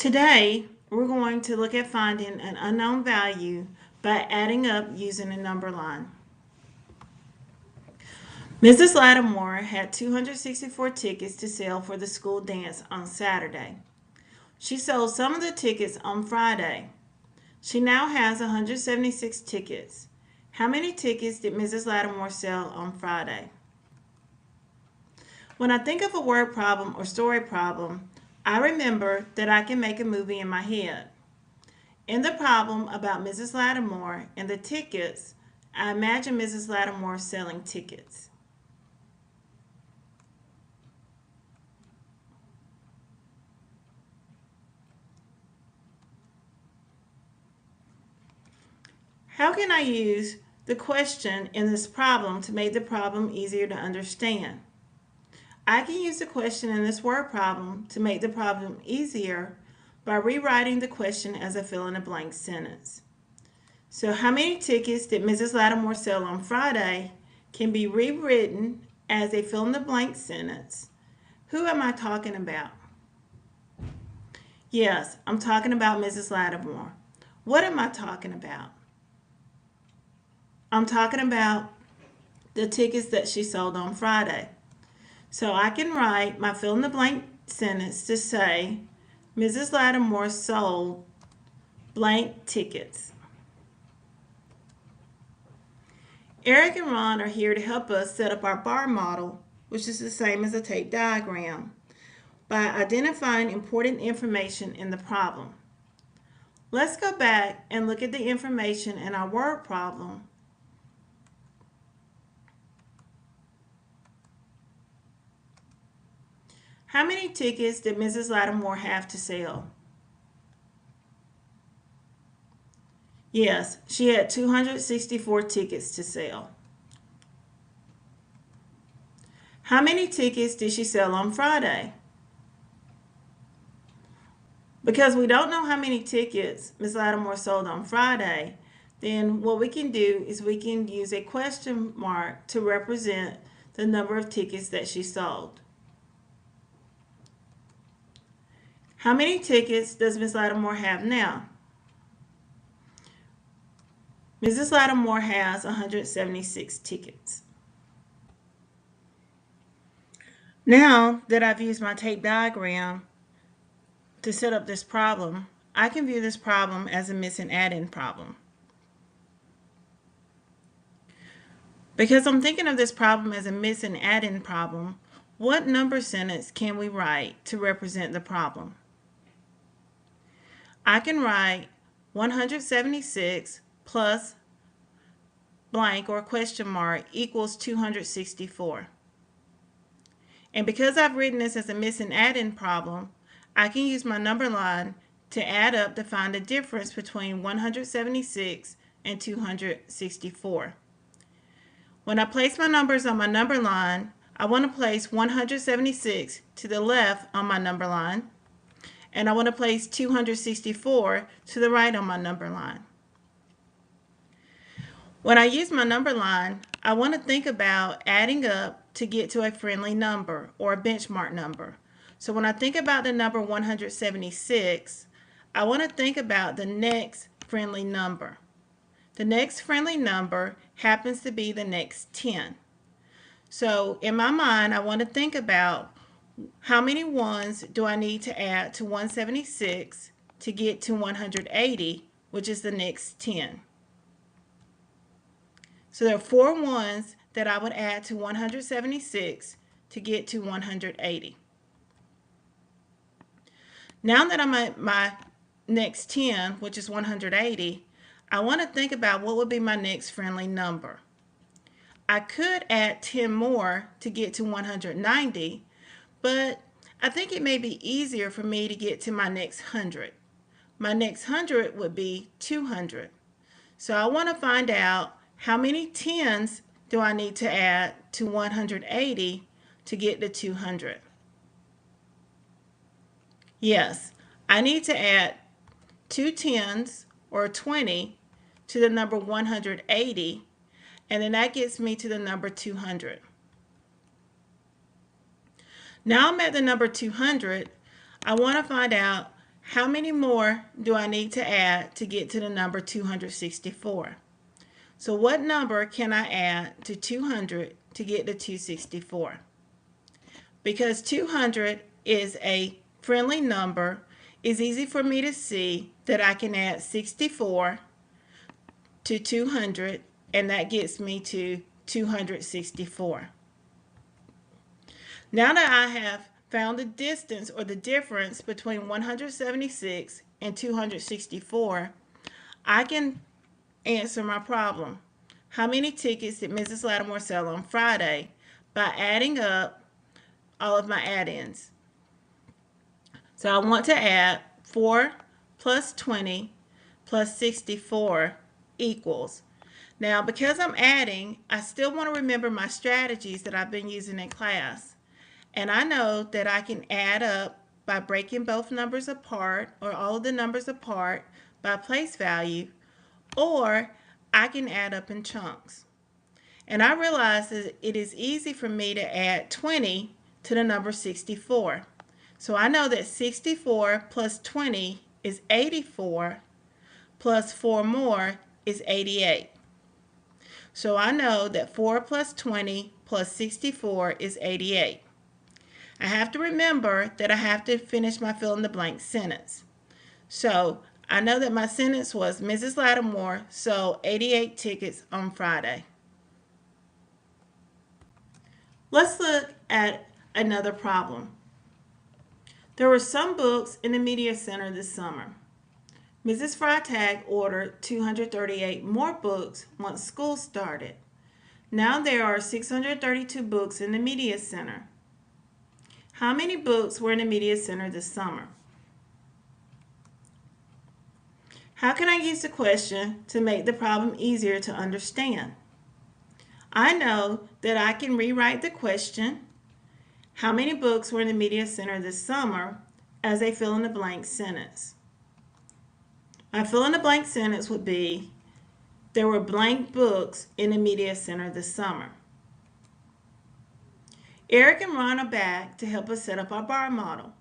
Today, we're going to look at finding an unknown value by adding up using a number line. Mrs. Lattimore had 264 tickets to sell for the school dance on Saturday. She sold some of the tickets on Friday. She now has 176 tickets. How many tickets did Mrs. Lattimore sell on Friday? When I think of a word problem or story problem, I remember that I can make a movie in my head. In the problem about Mrs. Lattimore and the tickets, I imagine Mrs. Lattimore selling tickets. How can I use the question in this problem to make the problem easier to understand? I can use the question in this word problem to make the problem easier by rewriting the question as a fill-in-the-blank sentence. So how many tickets did Mrs. Lattimore sell on Friday can be rewritten as a fill-in-the-blank sentence. Who am I talking about? Yes, I'm talking about Mrs. Lattimore. What am I talking about? I'm talking about the tickets that she sold on Friday. So I can write my fill-in-the-blank sentence to say, Mrs. Lattimore sold blank tickets. Eric and Ron are here to help us set up our bar model, which is the same as a tape diagram, by identifying important information in the problem. Let's go back and look at the information in our word problem. How many tickets did Mrs. Lattimore have to sell? Yes, she had 264 tickets to sell. How many tickets did she sell on Friday? Because we don't know how many tickets Ms. Lattimore sold on Friday, then what we can do is we can use a question mark to represent the number of tickets that she sold. How many tickets does Ms. Lattimore have now? Mrs. Lattimore has 176 tickets. Now that I've used my tape diagram to set up this problem, I can view this problem as a missing add-in problem. Because I'm thinking of this problem as a missing add-in problem, what number sentence can we write to represent the problem? I can write 176 plus blank or question mark equals 264. And because I've written this as a missing add-in problem, I can use my number line to add up to find the difference between 176 and 264. When I place my numbers on my number line, I want to place 176 to the left on my number line, and I want to place 264 to the right on my number line. When I use my number line, I want to think about adding up to get to a friendly number or a benchmark number. So when I think about the number 176, I want to think about the next friendly number. The next friendly number happens to be the next 10. So in my mind, I want to think about how many ones do I need to add to 176 to get to 180, which is the next 10. So there are 4 ones that I would add to 176 to get to 180. Now that I'm at my next 10, which is 180, I want to think about what would be my next friendly number. I could add 10 more to get to 190, but I think it may be easier for me to get to my next 100. My next 100 would be 200. So I want to find out how many 10s do I need to add to 180 to get to 200. Yes, I need to add 2 10s or 20 to the number 180, and then that gets me to the number 200. Now I'm at the number 200. I want to find out how many more do I need to add to get to the number 264? So what number can I add to 200 to get to 264? Because 200 is a friendly number, it's easy for me to see that I can add 64 to 200, and that gets me to 264. Now that I have found the distance or the difference between 176 and 264, I can answer my problem. How many tickets did Mrs. Lattimore sell on Friday? By adding up all of my add-ins. So I want to add 4 plus 20 plus 64 equals. Now, because I'm adding, I still want to remember my strategies that I've been using in class. And I know that I can add up by breaking both numbers apart, or all of the numbers apart, by place value, or I can add up in chunks. And I realize that it is easy for me to add 20 to the number 64. So I know that 64 plus 20 is 84, plus 4 more is 88. So I know that 4 plus 20 plus 64 is 88. I have to remember that I have to finish my fill in the blank sentence. So I know that my sentence was Mrs. Lattimore sold 88 tickets on Friday. Let's look at another problem. There were some books in the Media Center this summer. Mrs. Freitag ordered 238 more books once school started. Now there are 632 books in the Media Center. How many books were in the Media Center this summer? How can I use the question to make the problem easier to understand? I know that I can rewrite the question, how many books were in the Media Center this summer, as a fill-in-the-blank sentence. My fill-in-the-blank sentence would be, there were blank books in the Media Center this summer. Eric and Ron are back to help us set up our bar model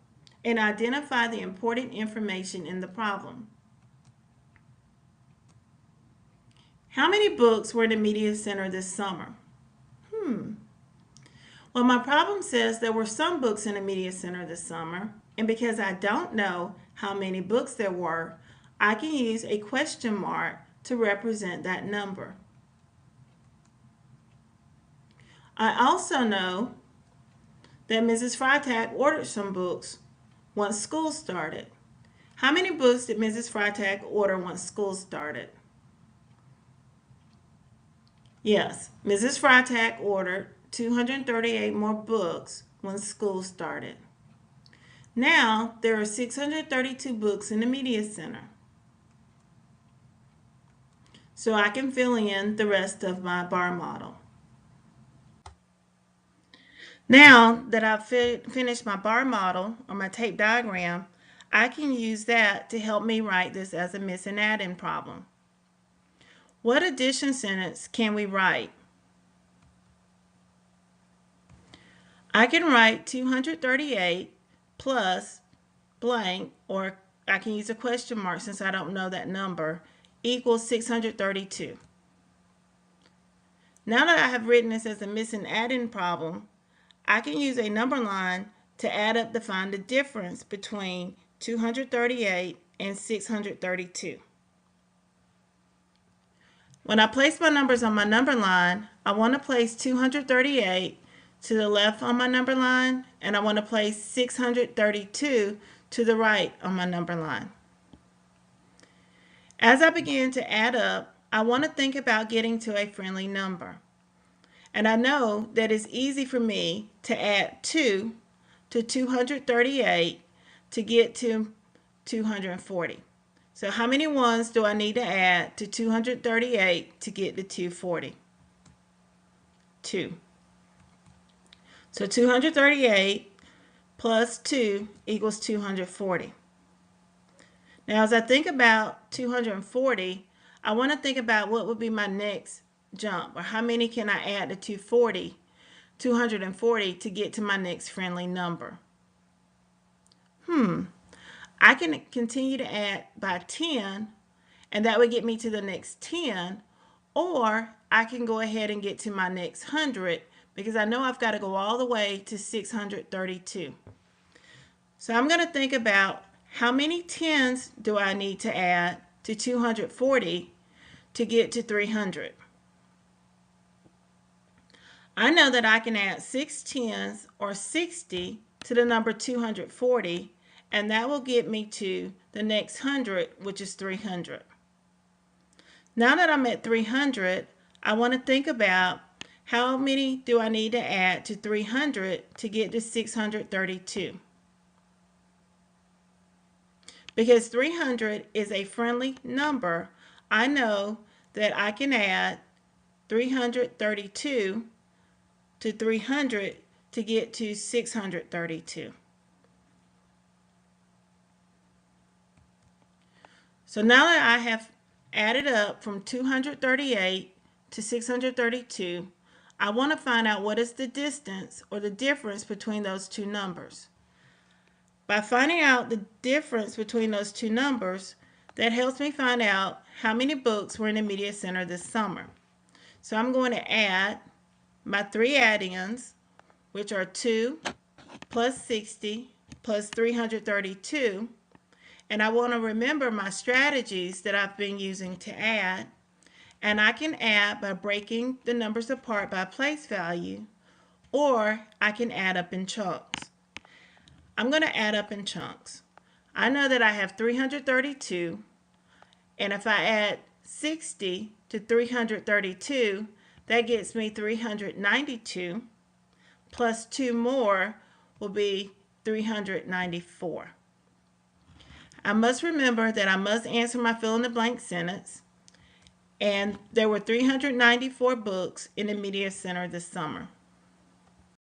and identify the important information in the problem. How many books were in the Media Center this summer? Well, my problem says there were some books in the Media Center this summer, and because I don't know how many books there were, I can use a question mark to represent that number. I also know that Mrs. Freitag ordered some books once school started. How many books did Mrs. Freitag order once school started? Yes, Mrs. Freitag ordered 238 more books when school started. Now there are 632 books in the Media Center. So I can fill in the rest of my bar model. Now that I've finished my bar model or my tape diagram, I can use that to help me write this as a miss and add-in problem. What addition sentence can we write? I can write 238 plus blank, or I can use a question mark since I don't know that number, equals 632. Now that I have written this as a miss and add-in problem, I can use a number line to add up to find the difference between 238 and 632. When I place my numbers on my number line, I want to place 238 to the left on my number line, and I want to place 632 to the right on my number line. As I begin to add up, I want to think about getting to a friendly number. And I know that it's easy for me to add 2 to 238 to get to 240. So how many ones do I need to add to 238 to get to 240? 2. So 238 plus 2 equals 240. Now as I think about 240, I want to think about what would be my next jump, or how many can I add to 240 to get to my next friendly number. I can continue to add by 10, and that would get me to the next 10, or I can go ahead and get to my next 100 because I know I've got to go all the way to 632. So I'm going to think about how many 10s do I need to add to 240 to get to 300. I know that I can add 6 10s or 60 to the number 240, and that will get me to the next 100, which is 300. Now that I'm at 300, I want to think about how many do I need to add to 300 to get to 632. Because 300 is a friendly number, I know that I can add 332 to 300 to get to 632. So now that I have added up from 238 to 632, I want to find out what is the distance or the difference between those two numbers. By finding out the difference between those two numbers, that helps me find out how many books were in the Media Center this summer. So I'm going to add my three add-ins, which are 2 plus 60 plus 332. And I want to remember my strategies that I've been using to add. And I can add by breaking the numbers apart by place value, or I can add up in chunks. I'm going to add up in chunks. I know that I have 332, and if I add 60 to 332, that gets me 392, plus 2 more will be 394. I must remember that I must answer my fill-in-the-blank sentence, and there were 394 books in the Media Center this summer.